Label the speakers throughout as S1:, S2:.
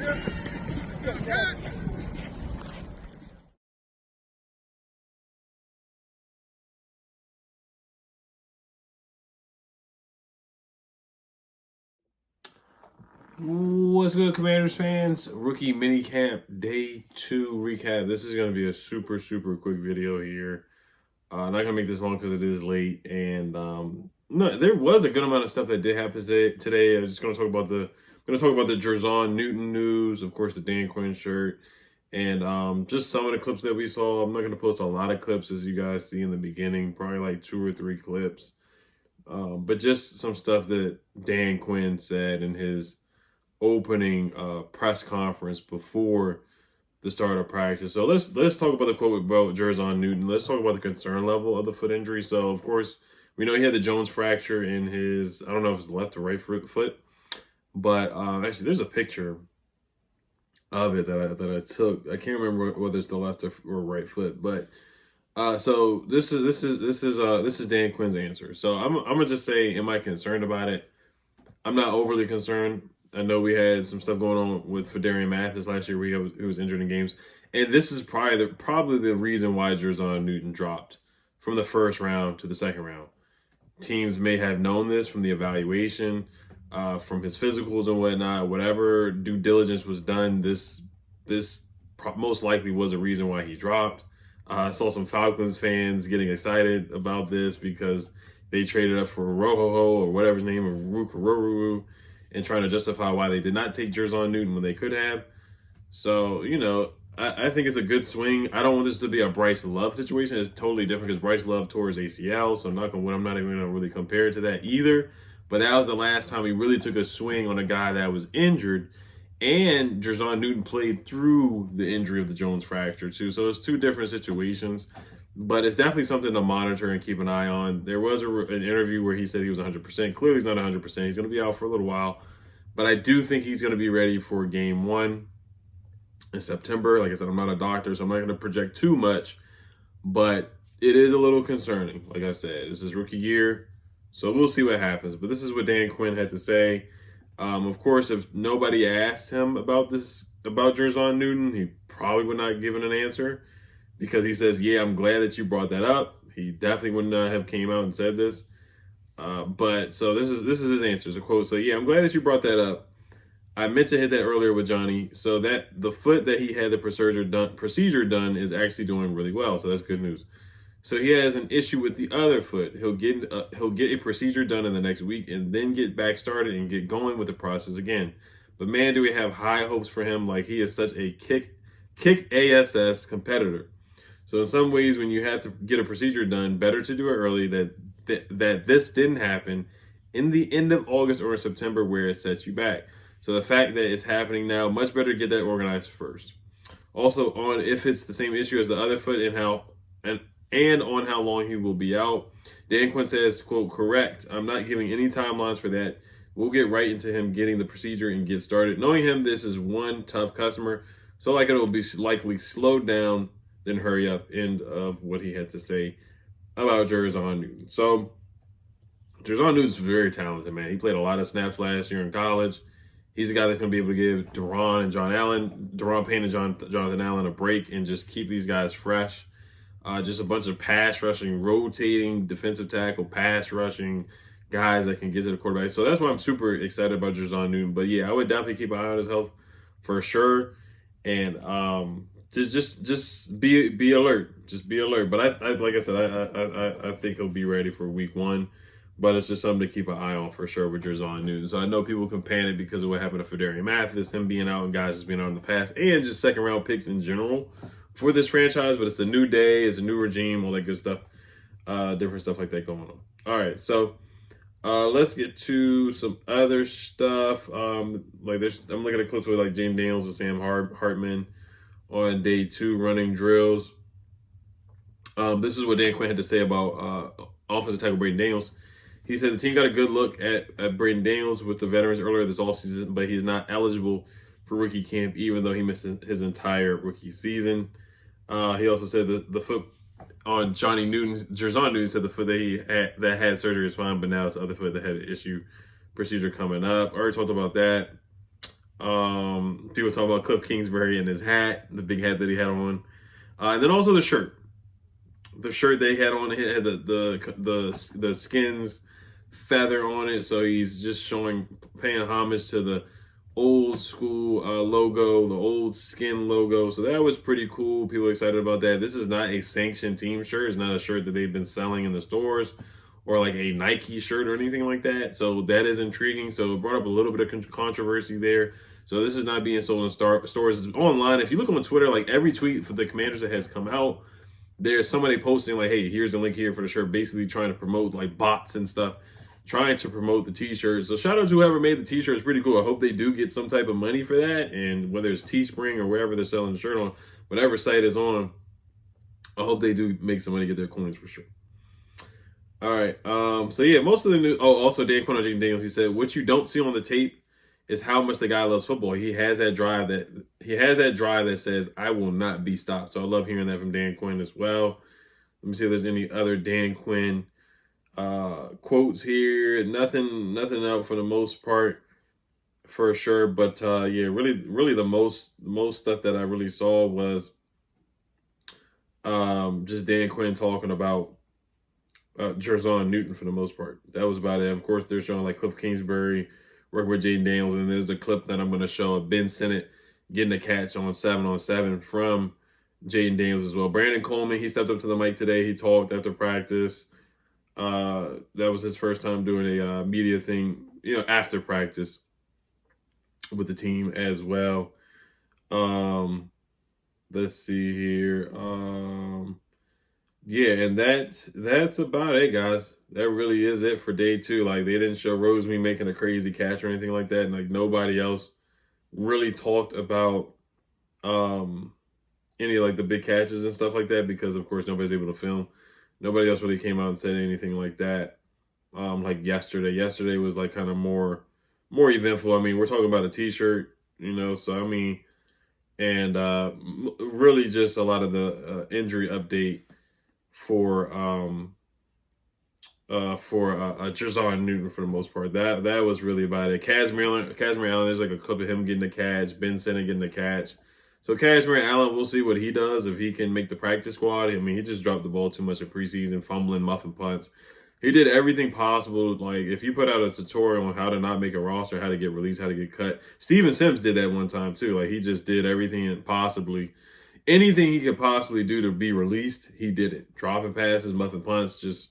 S1: What's good, Commanders fans? Rookie Minicamp Day 2 recap. This is going to be a super quick video here. Not going to make this long because it is late. And no, there was a good amount of stuff that did happen today. I'm just going to talk about the Jon Newton news, of course, the Dan Quinn shirt, and just some of the clips that we saw. I'm not going to post a lot of clips, as you guys see in the beginning, probably like 2 or 3 clips. But just some stuff that Dan Quinn said in his opening press conference before the start of practice. So let's talk about the quote about Jon Newton. Let's talk about the concern level of the foot injury. So of course we know he had the Jones fracture in his, I don't know if it's left or right foot, but actually there's a picture of it that I took. I can't remember whether it's the left or right foot, but so this is Dan Quinn's answer. So I'm gonna just say, am I concerned about it? I'm not overly concerned. I know we had some stuff going on with Phidarian Mathis last year where he was injured in games. And this is probably the reason why Jon Newton dropped from the first round to the second round. Teams may have known this from the evaluation, from his physicals and whatnot. Whatever due diligence was done, this most likely was a reason why he dropped. I saw some Falcons fans getting excited about this because they traded up for Rohoho or whatever his name, or Ruru, and trying to justify why they did not take Jon Newton when they could have. So, you know, I think it's a good swing. I don't want this to be a Bryce Love situation. It's totally different because Bryce Love tore his ACL, so I'm not even going to really compare it to that either. But that was the last time he really took a swing on a guy that was injured. And Jon Newton played through the injury of the Jones fracture too. So it's 2 different situations. But it's definitely something to monitor and keep an eye on. There was an interview where he said he was 100%. Clearly, he's not 100%. He's going to be out for a little while. But I do think he's going to be ready for game 1 in September. Like I said, I'm not a doctor, so I'm not going to project too much. But it is a little concerning. Like I said, this is rookie year. So we'll see what happens. But this is what Dan Quinn had to say. Of course, if nobody asked him about Jon Newton, he probably would not have given an answer. Because he says, yeah, I'm glad that you brought that up. He definitely would not have came out and said this. But so this is his answer. It's a quote. So yeah, I'm glad that you brought that up. I meant to hit that earlier with Johnny. So that the foot that he had the procedure done is actually doing really well. So that's good news. So he has an issue with the other foot. He'll get a procedure done in the next week and then get back started and get going with the process again. But man, do we have high hopes for him? Like, he is such a kick ass competitor. So in some ways, when you have to get a procedure done, better to do it early, that this didn't happen in the end of August or September where it sets you back. So the fact that it's happening now, much better to get that organized first. Also, on if it's the same issue as the other foot and on how long he will be out. Dan Quinn says, quote, correct. I'm not giving any timelines for that. We'll get right into him getting the procedure and get started. Knowing him, this is one tough customer. So like it will be likely slowed down, then hurry up. End of what he had to say about Jon Newton. So Jon Newton's very talented, man. He played a lot of snaps last year in college. He's a guy that's going to be able to give Daron Payne and Jonathan Allen a break and just keep these guys fresh. Just a bunch of pass rushing, rotating, defensive tackle, pass rushing guys that can get to the quarterback. So that's why I'm super excited about Jon Newton. But yeah, I would definitely keep an eye on his health for sure. And just be alert. Just be alert. But I like I said, I think he'll be ready for week 1. But it's just something to keep an eye on for sure with Jon Newton. So I know people can panic because of what happened to Phidarian Mathis, him being out and guys just being out in the past, and just second round picks in general for this franchise. But it's a new day, it's a new regime, all that good stuff, different stuff like that going on. All right, so let's get to some other stuff. I'm looking at clips with like James Daniels and Sam Hartman on day 2 running drills. This is what Dan Quinn had to say about offensive tackle Braden Daniels. He said the team got a good look at Braden Daniels with the veterans earlier this offseason, but he's not eligible for rookie camp, even though he missed his entire rookie season. He also said that the foot on Jon Newton said the foot that had surgery is fine, but now it's the other foot that had an procedure coming up. I already talked about that. People talk about Cliff Kingsbury and his hat, the big hat that he had on. And then also the shirt. The shirt they had on, it had the skins feather on it. So he's just paying homage to the old school logo, the old skin logo. So that was pretty cool. People are excited about that. This is not a sanctioned team shirt. It's not a shirt that they've been selling in the stores or like a Nike shirt or anything like that. So that is intriguing. So it brought up a little bit of controversy there. So this is not being sold in stores. It's online. If you look on Twitter, like every tweet for the Commanders that has come out, there's somebody posting like, hey, here's the link here for the shirt, basically trying to promote like bots and stuff, trying to promote the t-shirts. So shout out to whoever made the t-shirt. It's pretty cool. I hope they do get some type of money for that. And whether it's Teespring or wherever they're selling the shirt on, whatever site is on, I hope they do make some money, get their coins for sure. All right. So yeah, most of the new, also Dan Quinn on Jaden Daniels, he said, what you don't see on the tape is how much the guy loves football. He has that drive that says, I will not be stopped. So I love hearing that from Dan Quinn as well. Let me see if there's any other Dan Quinn quotes here. Nothing out for the most part, for sure. But yeah, really the most stuff that I really saw was just Dan Quinn talking about Jon Newton for the most part. That was about it. Of course, they're showing like Cliff Kingsbury working with Jaden Daniels, and there's a clip that I'm going to show of Ben Sinnott getting a catch on 7-on-7 from Jaden Daniels as well. Brandon Coleman, he stepped up to the mic today. He talked after practice. That was his first time doing a media thing, after practice with the team as well. Let's see here. Yeah, and that's about it, guys. That really is it for day 2. Like, they didn't show Rosemead making a crazy catch or anything like that, and like nobody else really talked about any of like the big catches and stuff like that, because of course nobody's able to film. Nobody else really came out and said anything like that. Like yesterday. Yesterday was like kind of more eventful. I mean, we're talking about a t-shirt, so I mean, and really just a lot of the injury update for Jon Newton for the most part. That was really about it. Casimir Allen, there's like a clip of him getting the catch, Ben Sinnott getting the catch. So Casimir Allen, we'll see what he does, if he can make the practice squad. I mean, he just dropped the ball too much in preseason, fumbling, muffing punts. He did everything possible. Like, if you put out a tutorial on how to not make a roster, how to get released, how to get cut. Steven Sims did that one time too. Like, he just did everything anything he could possibly do to be released, he did it. Dropping passes, muffing punts, just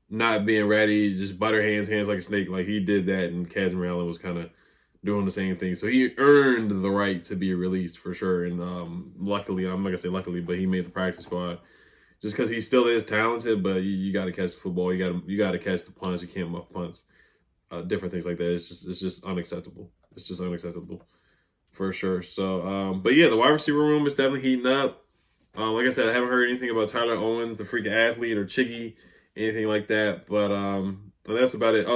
S1: not being ready, just butter hands like a snake. Like, he did that, and Casimir Allen was kind of doing the same thing. So he earned the right to be released for sure. And luckily, I'm not gonna say luckily, but he made the practice squad just because he still is talented. But you got to catch the football. You got to catch the punts. You can't muff punts. Different things like that. It's just unacceptable. It's just unacceptable for sure. So, but yeah, the wide receiver room is definitely heating up. Like I said, I haven't heard anything about Tyler Owen, the freak athlete, or Chiggy, anything like that. But that's about it.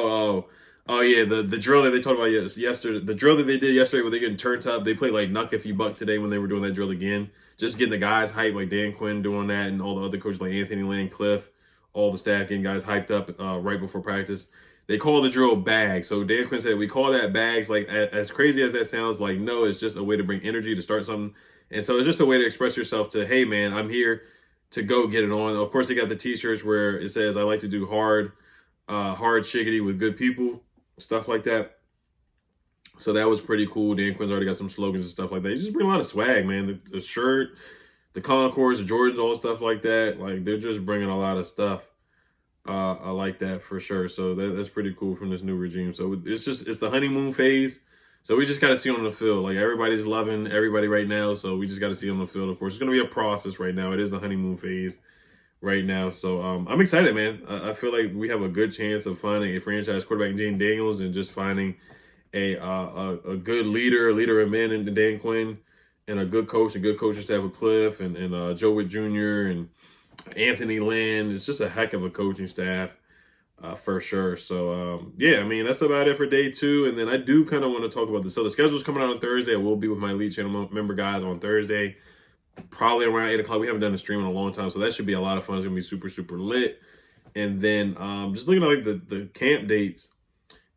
S1: Oh yeah, the drill that they talked about yesterday, the drill that they did yesterday where they're getting turned up, they played like Knuck If You Buck today when they were doing that drill again. Just getting the guys hyped, like Dan Quinn doing that, and all the other coaches like Anthony Lynn, Cliff, all the staff getting guys hyped up right before practice. They call the drill bags. So Dan Quinn said, we call that bags. Like, as crazy as that sounds, like, no, it's just a way to bring energy to start something. And so it's just a way to express yourself to, hey man, I'm here to go get it on. Of course, they got the t-shirts where it says, I like to do hard shiggity with good people. Stuff like that. So that was pretty cool. Dan Quinn's already got some slogans and stuff like that. He just bring a lot of swag, man. The shirt, the Concords, the Jordans, all stuff like that. Like, they're just bringing a lot of stuff. I like that for sure. So that's pretty cool from this new regime. So it's the honeymoon phase. So we just got to see on the field. Like, everybody's loving everybody right now. So we just got to see on the field. Of course, it's going to be a process right now. It is the honeymoon phase right now. So I'm excited, man. I feel like we have a good chance of finding a franchise quarterback in Jaden Daniels, and just finding a good leader of men in Dan Quinn, and a good coaching staff with Cliff and Joe Witt Jr. and Anthony Lynn. It's just a heck of a coaching staff for sure. So yeah, I mean, that's about it for day 2. And then I do kind of want to talk about this. So the schedule's coming out on Thursday. I will be with my Elite Channel member guys on Thursday, probably around 8 o'clock. We haven't done a stream in a long time, so that should be a lot of fun. It's gonna be super lit. And then just looking at like the camp dates,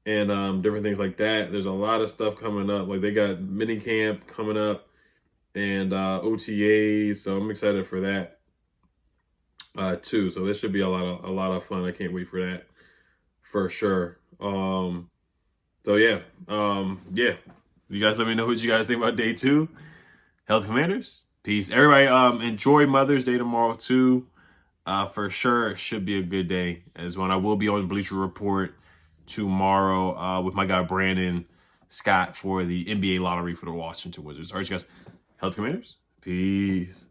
S1: and different things like that. There's a lot of stuff coming up. Like they got Minicamp coming up and OTAs, so I'm excited for that too. So this should be a lot of fun. I can't wait for that for sure. So yeah, yeah. You guys let me know what you guys think about day 2. Health Commanders, peace. Everybody, enjoy Mother's Day tomorrow too. For sure, it should be a good day as well. I will be on Bleacher Report tomorrow with my guy Brandon Scott for the NBA lottery for the Washington Wizards. All right, you guys. Health Commanders, peace.